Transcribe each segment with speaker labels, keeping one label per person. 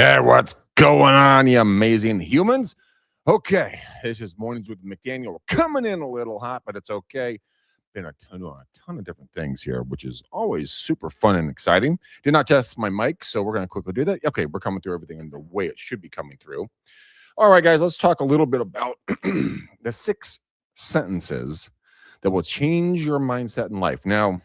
Speaker 1: Hey, what's going on, you amazing humans? Okay, it's just mornings with McDaniel. We're coming in a little hot, but it's okay. Been a ton of different things here, which is always super fun and exciting. Did not test my mic, so we're going to quickly do that. Okay, we're coming through everything in the way it should be coming through. All right, guys, let's talk a little bit about the 6 sentences that will change your mindset in life. Now,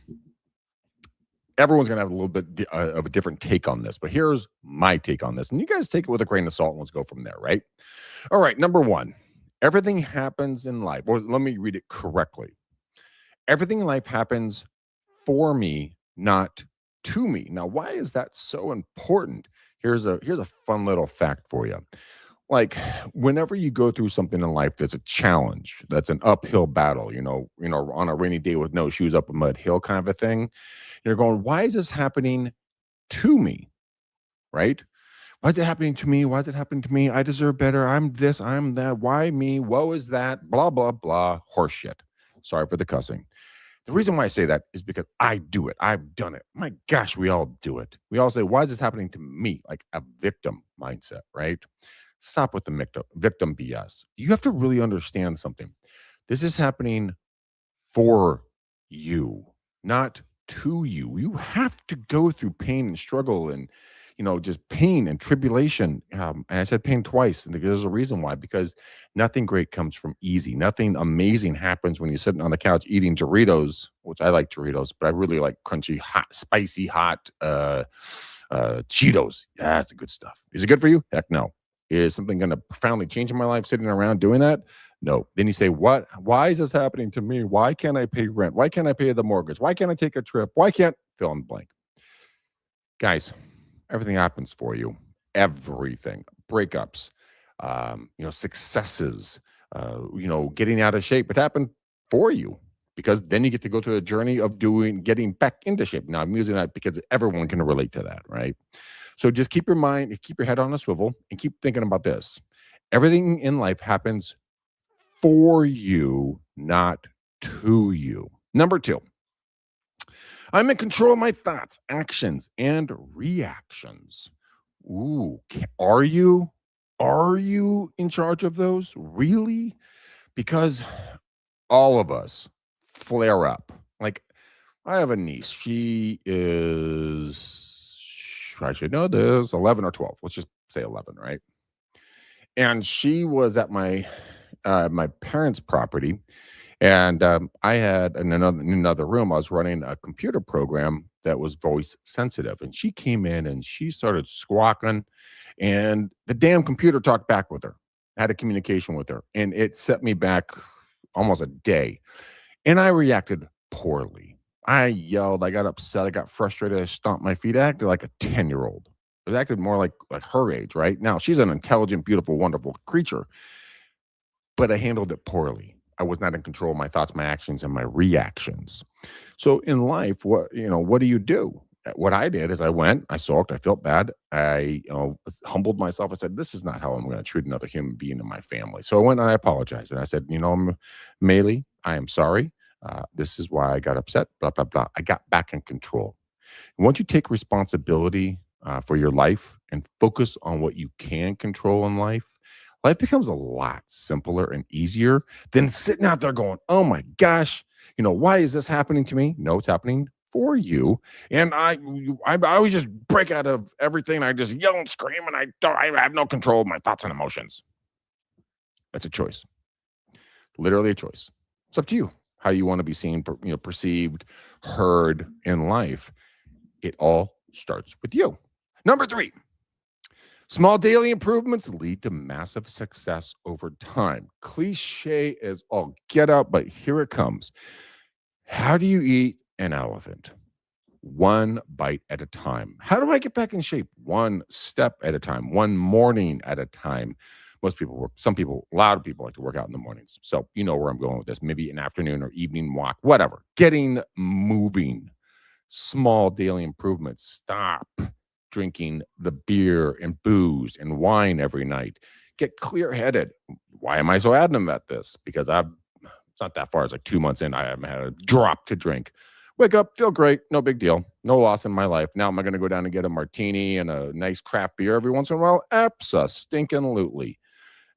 Speaker 1: everyone's going to have a little bit of a different take on this, but here's my take on this. And you guys take it with a grain of salt and let's go from there, right? All right, number one, everything happens in life. Well, let me read it correctly. Everything in life happens for me, not to me. Now, why is that so important? Here's a fun little fact for you. Like whenever you go through something in life that's a challenge, that's an uphill battle, on a rainy day with no shoes up a mud hill kind of a thing, you're going, why is this happening to me? Right? Why is it happening to me? Why is it happening to me? I deserve better. I'm this, I'm that. Why me? Woe is that? Blah, blah, blah. Horse shit. Sorry for the cussing. The reason why I say that is because I do it. I've done it. My gosh, we all do it. We all say, why is this happening to me? Like a victim mindset, right? Stop with the victim BS. You have to really understand something. This is happening for you, not to you. You have to go through pain and struggle and, just pain and tribulation. And I said pain twice. And there's a reason why, because nothing great comes from easy. Nothing amazing happens when you're sitting on the couch eating Doritos, which I like Doritos, but I really like crunchy, hot, spicy, hot Cheetos. Yeah, that's the good stuff. Is it good for you? Heck no. Is something going to profoundly change my life sitting around doing that? No. Then you say, what? Why is this happening to me? Why can't I pay rent? Why can't I pay the mortgage? Why can't I take a trip? Why can't fill in the blank? Guys, everything happens for you. Everything. Breakups, successes, getting out of shape. It happened for you because then you get to go through the journey of getting back into shape. Now, I'm using that because everyone can relate to that, right? So just keep your head on a swivel and keep thinking about this. Everything in life happens for you, not to you. Number 2, I'm in control of my thoughts, actions, and reactions. Ooh, are you? Are you in charge of those? Really? Because all of us flare up. Like, I have a niece. She is, I should know this, 11 or 12. Let's just say 11, right? And she was at my parents' property, and I had in another room. I was running a computer program that was voice sensitive, and she came in and she started squawking, and the damn computer talked back with her. Had a communication with her, and it set me back almost a day. And I reacted poorly. I yelled, I got upset, I got frustrated, I stomped my feet. I acted like a 10-year-old. It acted more like her age, right? Now, she's an intelligent, beautiful, wonderful creature, but I handled it poorly. I was not in control of my thoughts, my actions, and my reactions. So in life, what do you do? What I did is I went, I sulked, I felt bad. I, humbled myself. I said, this is not how I'm going to treat another human being in my family. So I went and I apologized. And I said, Maylee, I am sorry. This is why I got upset, blah, blah, blah. I got back in control. And once you take responsibility for your life and focus on what you can control in life becomes a lot simpler and easier than sitting out there going, oh my gosh, why is this happening to me? No, it's happening for you. And I always just break out of everything. I just yell and scream and I have no control of my thoughts and emotions. That's a choice. Literally a choice. It's up to you how you want to be seen, perceived, heard in life. It all starts with you. Number 3. Small daily improvements lead to massive success over time. Cliche as all get out, but here it comes. How do you eat an elephant? One bite at a time. How do I get back in shape? One step at a time, one morning at a time. A lot of people like to work out in the mornings. So you know where I'm going with this. Maybe an afternoon or evening walk, whatever. Getting moving. Small daily improvements. Stop drinking the beer and booze and wine every night. Get clear-headed. Why am I so adamant at this? Because it's not that far. It's like 2 months in. I haven't had a drop to drink. Wake up, feel great, no big deal, no loss in my life. Now, am I going to go down and get a martini and a nice craft beer every once in a while? Abso-stinking-lutely.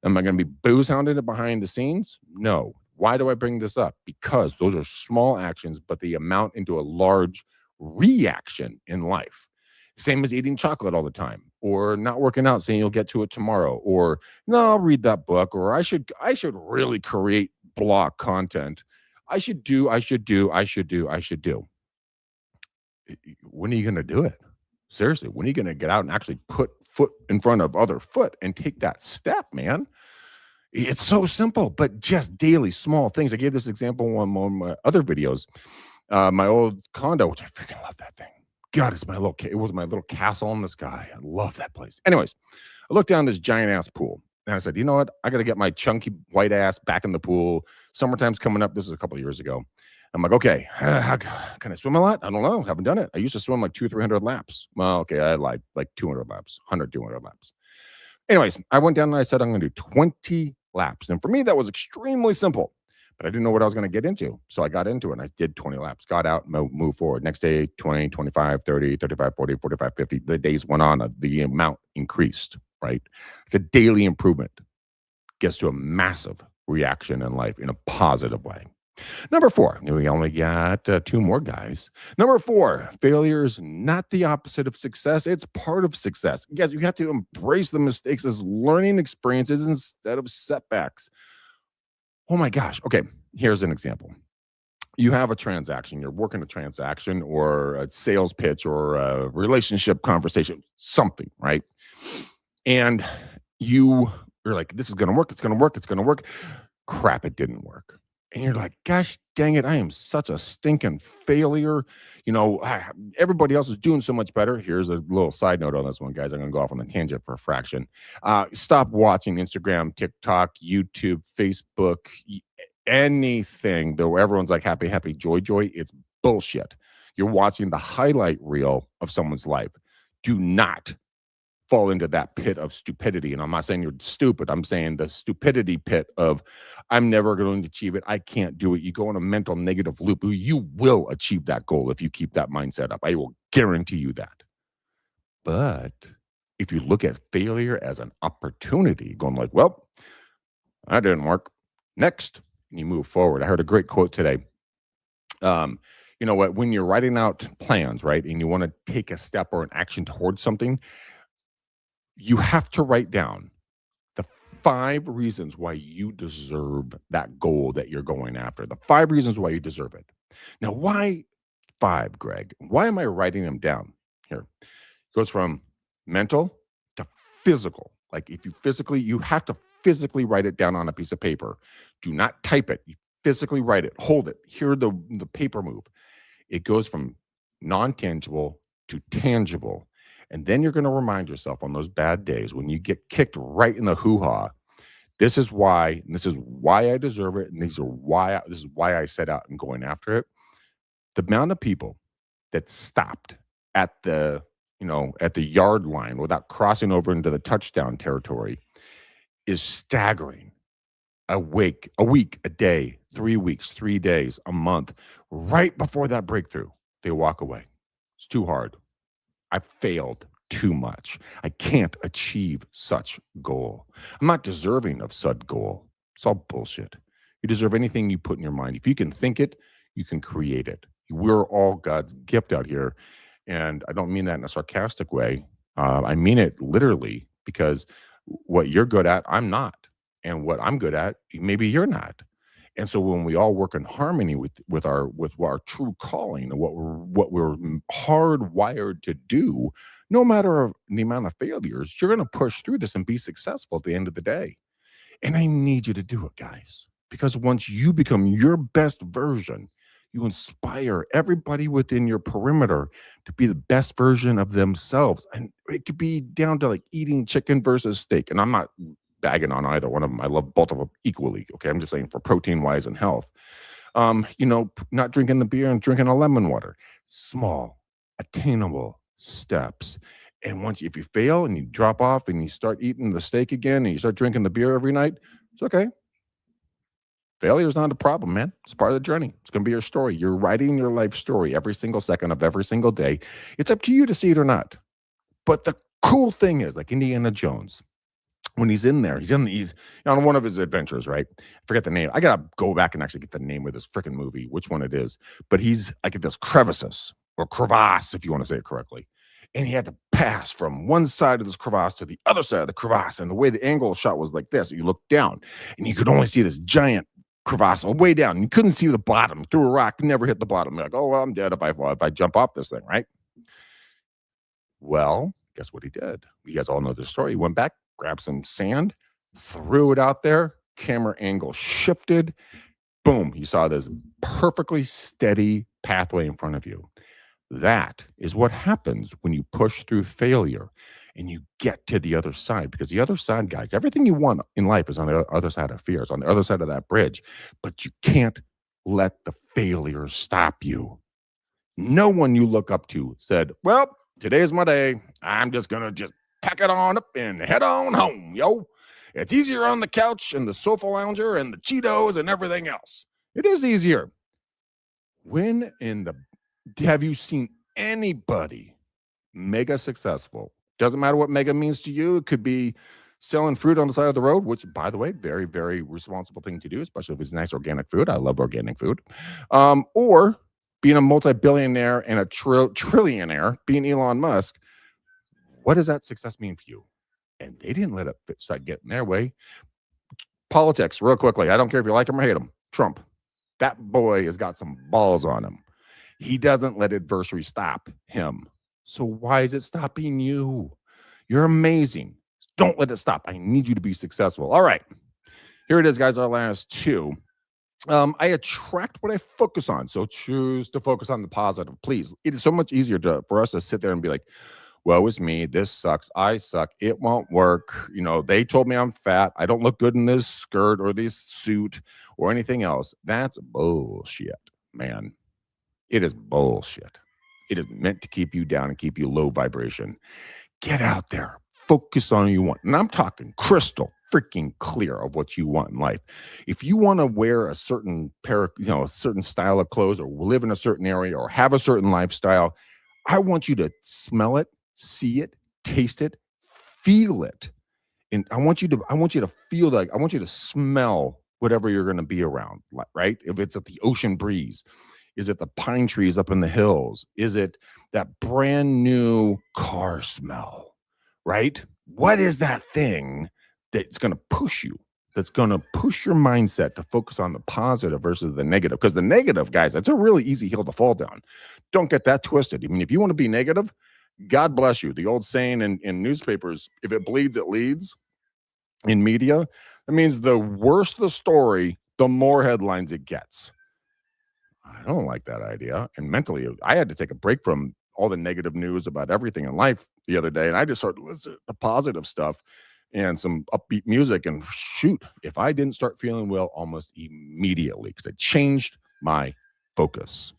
Speaker 1: Am I going to be booze hounded behind the scenes? No. Why do I bring this up? Because those are small actions, but they amount into a large reaction in life. Same as eating chocolate all the time, or not working out, saying you'll get to it tomorrow, or no, I'll read that book, or I should really create blog content. I should do. When are you going to do it? Seriously, when are you going to get out and actually put foot in front of other foot and take that step, man? It's so simple, but just daily small things. I gave this example in one of my other videos. My old condo, which I freaking love that thing. God, it was my little castle in the sky. I love that place. Anyways, I looked down this giant ass pool and I said, you know what? I got to get my chunky white ass back in the pool. Summertime's coming up. This is a couple of years ago. I'm like, okay, can I swim a lot? I don't know. Haven't done it. I used to swim like 200-300 laps. Well, okay, I lied, like 200 laps, 100-200 laps. Anyways, I went down and I said, I'm going to do 20 laps. And for me, that was extremely simple, but I didn't know what I was going to get into. So I got into it and I did 20 laps, got out, moved forward. Next day, 20, 25, 30, 35, 40, 45, 50. The days went on, the amount increased, right? It's a daily improvement. Gets to a massive reaction in life in a positive way. Number 4, we only got 2 more guys. Number 4, failure is not the opposite of success. It's part of success. Yes, you have to embrace the mistakes as learning experiences instead of setbacks. Oh my gosh. Okay, here's an example. You have a transaction, you're working a transaction or a sales pitch or a relationship conversation, something, right? And you're like, this is going to work. It's going to work. It's going to work. Crap, it didn't work. And you're like, gosh, dang it, I am such a stinking failure. Everybody else is doing so much better. Here's a little side note on this one, guys. I'm going to go off on a tangent for a fraction. Stop watching Instagram, TikTok, YouTube, Facebook, anything, though everyone's like happy, happy, joy, joy. It's bullshit. You're watching the highlight reel of someone's life. Do not fall into that pit of stupidity. And I'm not saying you're stupid. I'm saying the stupidity pit of I'm never going to achieve it. I can't do it. You go in a mental negative loop. You will achieve that goal if you keep that mindset up. I will guarantee you that. But if you look at failure as an opportunity, going like, well, that didn't work. Next, and you move forward. I heard a great quote today. You know what? When you're writing out plans, right, and you want to take a step or an action towards something, you have to write down the 5 reasons why you deserve that goal that you're going after. The 5 reasons why you deserve it. Now, why 5, Greg? Why am I writing them down? Here. It goes from mental to physical. Like if you have to physically write it down on a piece of paper. Do not type it. You physically write it. Hold it. Hear the paper move. It goes from non-tangible to tangible. And then you're going to remind yourself on those bad days when you get kicked right in the hoo-ha, this is why I deserve it, and this is why I set out and going after it. The amount of people that stopped at the yard line without crossing over into the touchdown territory is staggering. A week, a day, 3 weeks, 3 days, a month, right before that breakthrough, they walk away. It's too hard. I failed too much. I can't achieve such goal. I'm not deserving of such goal. It's all bullshit. You deserve anything you put in your mind. If you can think it, you can create it. We're all God's gift out here. And I don't mean that in a sarcastic way. I mean it literally, because what you're good at, I'm not. And what I'm good at, maybe you're not. And so when we all work in harmony with our true calling and what we're hardwired to do, no matter the amount of failures, you're going to push through this and be successful at the end of the day. And I need you to do it, guys, because once you become your best version, you inspire everybody within your perimeter to be the best version of themselves. And it could be down to like eating chicken versus steak. And I'm not bagging on either one of them. I love both of them equally. Okay. I'm just saying for protein wise and health, not drinking the beer and drinking a lemon water, small, attainable steps. And if you fail and you drop off and you start eating the steak again and you start drinking the beer every night, it's okay. Failure is not a problem, man. It's part of the journey. It's going to be your story. You're writing your life story every single second of every single day. It's up to you to see it or not. But the cool thing is, like Indiana Jones, when he's in there, he's on one of his adventures, right? I forget the name. I gotta go back and actually get the name of this freaking movie, which one it is. But he's like at this crevices or crevasse, if you want to say it correctly. And he had to pass from one side of this crevasse to the other side of the crevasse. And the way the angle shot was like this: you look down and you could only see this giant crevasse way down. And you couldn't see the bottom. Threw a rock, never hit the bottom. You're like, oh well, I'm dead if I jump off this thing, right? Well, guess what he did? You guys all know the story. He went back, grabbed some sand, threw it out there, camera angle shifted, boom, you saw this perfectly steady pathway in front of you. That is what happens when you push through failure and you get to the other side. Because the other side, guys, everything you want in life is on the other side of fear, it's on the other side of that bridge. But you can't let the failure stop you. No one you look up to said, well, today's my day. I'm just going to just pack it on up and head on home, yo. It's easier on the couch and the sofa lounger and the Cheetos and everything else. It is easier. Have you seen anybody mega successful? Doesn't matter what mega means to you. It could be selling fruit on the side of the road, which, by the way, very, very responsible thing to do, especially if it's nice organic food. I love organic food. Or being a multi-billionaire and a trillionaire, being Elon Musk. What does that success mean for you? And they didn't let it start getting their way. Politics, real quickly. I don't care if you like him or hate him. Trump. That boy has got some balls on him. He doesn't let adversity stop him. So why is it stopping you? You're amazing. Don't let it stop. I need you to be successful. All right. Here it is, guys, our last two. I attract what I focus on. So choose to focus on the positive, please. It is so much easier for us to sit there and be like, woe is me. This sucks. I suck. It won't work. They told me I'm fat. I don't look good in this skirt or this suit or anything else. That's bullshit, man. It is bullshit. It is meant to keep you down and keep you low vibration. Get out there. Focus on what you want. And I'm talking crystal freaking clear of what you want in life. If you want to wear a certain a certain style of clothes or live in a certain area or have a certain lifestyle, I want you to smell it, see it, taste it, feel it. And I want you to feel like, I want you to smell whatever you're going to be around, right? If it's at the ocean breeze, is it the pine trees up in the hills? Is it that brand new car smell, right? What is that thing that's going to push you? That's going to push your mindset to focus on the positive versus the negative. Because the negative, guys, that's a really easy hill to fall down. Don't get that twisted. I mean, if you want to be negative, God bless you. The old saying in newspapers, if it bleeds, it leads. In media, that means the worse the story, the more headlines it gets. I don't like that idea. And mentally, I had to take a break from all the negative news about everything in life the other day. And I just started listening to positive stuff and some upbeat music. And shoot, if I didn't start feeling well almost immediately, because it changed my focus.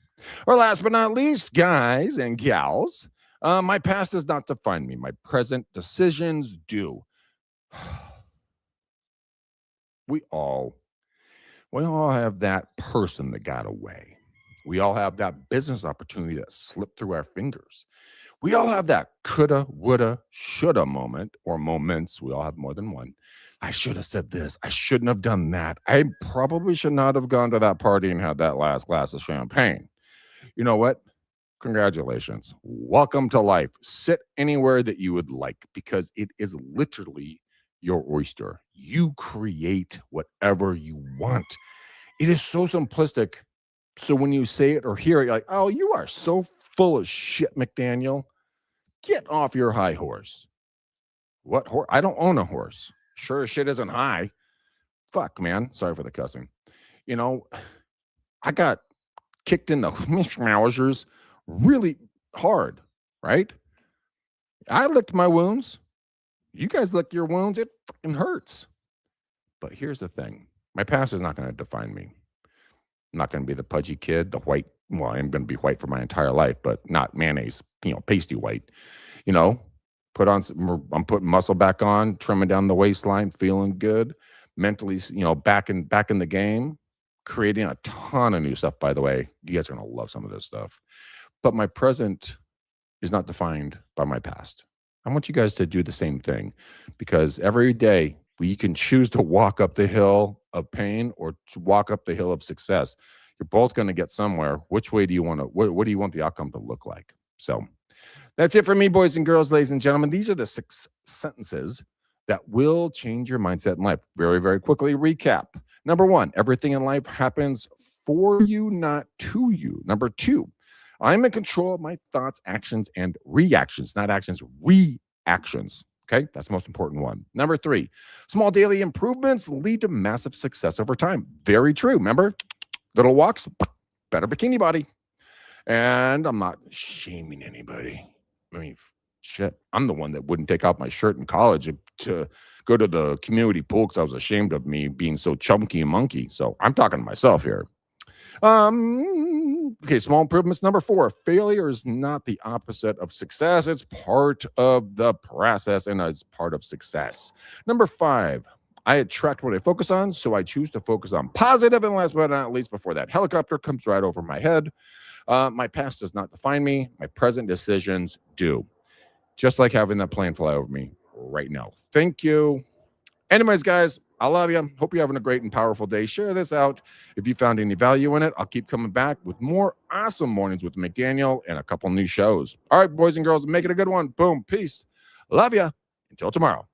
Speaker 1: Or last but not least, guys and gals, my past does not define me. My present decisions do. We all have that person that got away. We all have that business opportunity that slipped through our fingers. We all have that coulda, woulda, shoulda moment or moments. We all have more than one. I should have said this. I shouldn't have done that. I probably should not have gone to that party and had that last glass of champagne. You know what? Congratulations. Welcome to life. Sit anywhere that you would like, because it is literally your oyster. You create whatever you want. It is so simplistic. So when you say it or hear it, you're like, oh, you are so full of shit, McDaniel. Get off your high horse. What horse? I don't own a horse. Sure as shit isn't high. Fuck, man. Sorry for the cussing. I got kicked in the schmauzers really hard, right? I licked my wounds. You guys lick your wounds. It fucking hurts. But here's the thing. My past is not going to define me. I'm not going to be the pudgy kid, the white. Well, I'm going to be white for my entire life, but not mayonnaise, pasty white. I'm putting muscle back on, trimming down the waistline, feeling good, mentally, back in the game. creating a ton of new stuff, by the way. You guys are going to love some of this stuff. But my present is not defined by my past. I want you guys to do the same thing, because every day we can choose to walk up the hill of pain or to walk up the hill of success. You're both going to get somewhere. Which way do you want to, what do you want the outcome to look like? So that's it for me, boys and girls, ladies and gentlemen. These are the 6 sentences that will change your mindset in life. Very, very quickly recap. Number 1, everything in life happens for you, not to you. Number 2, I'm in control of my thoughts, actions, and reactions, not actions, reactions. Okay, that's the most important one. Number 3, small daily improvements lead to massive success over time. Very true. Remember, little walks, better bikini body. And I'm not shaming anybody. I mean, shit, I'm the one that wouldn't take off my shirt in college to go to the community pool because I was ashamed of me being so chunky and monkey. So I'm talking to myself here. Okay, small improvements. Number 4, failure is not the opposite of success. It's part of the process and it's part of success. Number 5, I attract what I focus on, so I choose to focus on positive. And last but not least, before that helicopter comes right over my head, my past does not define me. My present decisions do. Just like having that plane fly over me right now. Thank you. Anyways, guys, I love you. Hope you're having a great and powerful day. Share this out. If you found any value in it, I'll keep coming back with more awesome mornings with McDaniel and a couple new shows. All right, boys and girls, make it a good one. Boom. Peace. Love you. Until tomorrow.